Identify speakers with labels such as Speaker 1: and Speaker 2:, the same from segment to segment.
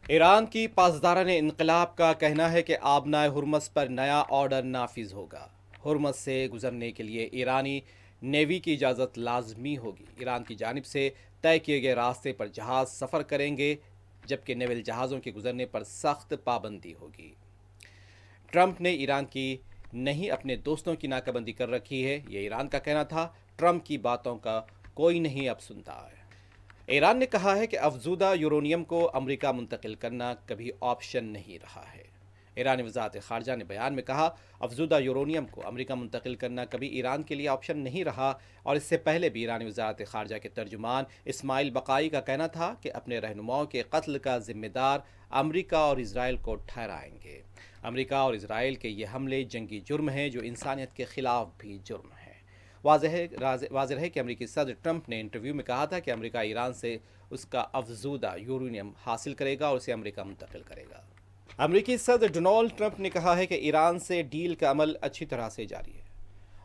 Speaker 1: ایران کی پاسداران انقلاب کا کہنا ہے کہ آبنائے ہرمز پر نیا آرڈر نافذ ہوگا۔ ہرمز سے گزرنے کے لیے ایرانی نیوی کی اجازت لازمی ہوگی۔ ایران کی جانب سے طے کیے گئے راستے پر جہاز سفر کریں گے، جبکہ نیول جہازوں کے گزرنے پر سخت پابندی ہوگی۔ ٹرمپ نے ایران کی نہیں اپنے دوستوں کی ناکہ بندی کر رکھی ہے، یہ ایران کا کہنا تھا۔ ٹرمپ کی باتوں کا کوئی نہیں اب سنتا ہے۔ ایران نے کہا ہے کہ افزودہ یورونیم کو امریکہ منتقل کرنا کبھی آپشن نہیں رہا ہے۔ ایرانی وزارت خارجہ نے بیان میں کہا، افزودہ یورونیم کو امریکہ منتقل کرنا کبھی ایران کے لیے آپشن نہیں رہا، اور اس سے پہلے بھی ایرانی وزارت خارجہ کے ترجمان اسماعیل بقائی کا کہنا تھا کہ اپنے رہنماؤں کے قتل کا ذمہ دار امریکہ اور اسرائیل کو ٹھہرائیں گے۔ امریکہ اور اسرائیل کے یہ حملے جنگی جرم ہیں جو انسانیت کے خلاف بھی جرم ہیں۔ واضح ہے کہ امریکی صدر ٹرمپ نے انٹرویو میں کہا تھا کہ امریکہ ایران سے اس کا افزودہ یورینیم حاصل کرے گا اور اسے امریکہ منتقل کرے گا۔ امریکی صدر ڈونالڈ ٹرمپ نے کہا ہے کہ ایران سے ڈیل کا عمل اچھی طرح سے جاری ہے،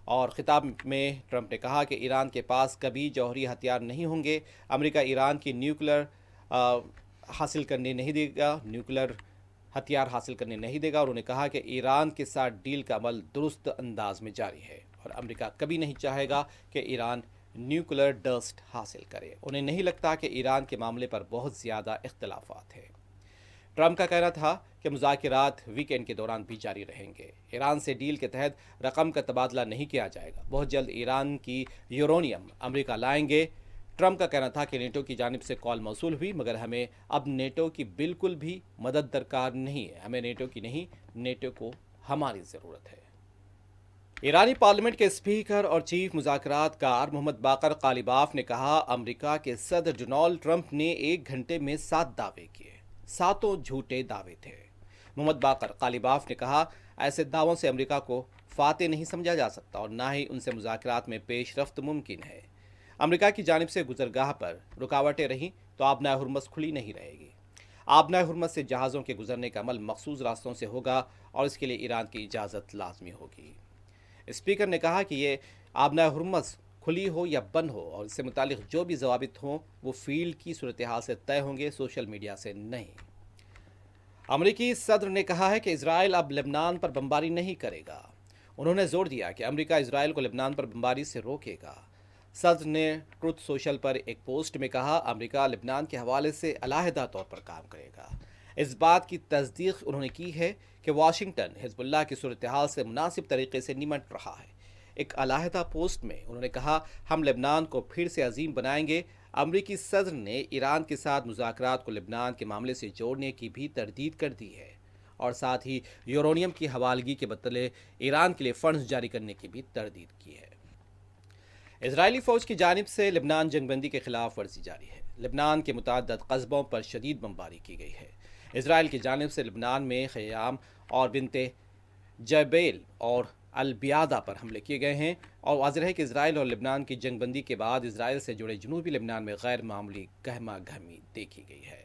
Speaker 1: اور خطاب میں ٹرمپ نے کہا کہ ایران کے پاس کبھی جوہری ہتھیار نہیں ہوں گے۔ امریکہ ایران کی نیوکلیر حاصل کرنے نہیں دے گا، نیوکلیر ہتھیار حاصل کرنے نہیں دے گا۔ انہوں نے کہا کہ ایران کے ساتھ ڈیل کا عمل درست انداز میں جاری ہے، اور امریکہ کبھی نہیں چاہے گا کہ ایران نیوکلیر ڈسٹ حاصل کرے۔ انہیں نہیں لگتا کہ ایران کے معاملے پر بہت زیادہ اختلافات ہیں۔ ٹرمپ کا کہنا تھا کہ مذاکرات ویکینڈ کے دوران بھی جاری رہیں گے۔ ایران سے ڈیل کے تحت رقم کا تبادلہ نہیں کیا جائے گا۔ بہت جلد ایران کی یورونیم امریکہ لائیں گے۔ ٹرمپ کا کہنا تھا کہ نیٹو کی جانب سے کال موصول ہوئی، مگر ہمیں اب نیٹو کی بالکل بھی مدد درکار نہیں ہے۔ ہمیں نیٹو کی نہیں، نیٹو کو ہماری ضرورت ہے۔ ایرانی پارلیمنٹ کے اسپیکر اور چیف مذاکرات کار محمد باقر قالیباف نے کہا، امریکہ کے صدر ڈونالڈ ٹرمپ نے 1 گھنٹے میں 7 دعوے کیے، ساتوں جھوٹے دعوے تھے۔ محمد باقر قالیباف نے کہا، ایسے دعووں سے امریکہ کو فاتح نہیں سمجھا جا سکتا، اور نہ ہی ان سے مذاکرات میں پیش رفت ممکن ہے۔ امریکہ کی جانب سے گزرگاہ پر رکاوٹیں رہیں تو آبنائے ہرمز کھلی نہیں رہے گی۔ آبنائے ہرمز سے جہازوں کے گزرنے کا عمل مخصوص راستوں سے ہوگا، اور اس کے لیے ایران کی اجازت لازمی ہوگی۔ اسپیکر نے کہا کہ یہ آبنائے ہرمز کھلی ہو یا بند ہو، اور اس سے متعلق جو بھی ضوابط ہوں وہ فیلڈ کی صورتحال سے طے ہوں گے، سوشل میڈیا سے نہیں۔ امریکی صدر نے کہا ہے کہ اسرائیل اب لبنان پر بمباری نہیں کرے گا۔ انہوں نے زور دیا کہ امریکہ اسرائیل کو لبنان پر بمباری سے روکے گا۔ صدر نے ٹروتھ سوشل پر ایک پوسٹ میں کہا، امریکہ لبنان کے حوالے سے علیحدہ طور پر کام کرے گا۔ اس بات کی تصدیق انہوں نے کی ہے کہ واشنگٹن حزب اللہ کی صورتحال سے مناسب طریقے سے نمٹ رہا ہے۔ ایک علیحدہ پوسٹ میں انہوں نے کہا، ہم لبنان کو پھر سے عظیم بنائیں گے۔ امریکی صدر نے ایران کے ساتھ مذاکرات کو لبنان کے معاملے سے جوڑنے کی بھی تردید کر دی ہے، اور ساتھ ہی یورونیم کی حوالگی کے بدلے ایران کے لیے فنڈز جاری کرنے کی بھی تردید کی ہے۔ اسرائیلی فوج کی جانب سے لبنان جنگ بندی کے خلاف ورزی جاری ہے۔ لبنان کے متعدد قصبوں پر شدید بمباری کی گئی ہے۔ اسرائیل کی جانب سے لبنان میں خیام اور بنت جبیل اور البیادہ پر حملے کیے گئے ہیں، اور واضح ہے کہ اسرائیل اور لبنان کی جنگ بندی کے بعد اسرائیل سے جڑے جنوبی لبنان میں غیر معمولی گہما گہمی دیکھی گئی ہے۔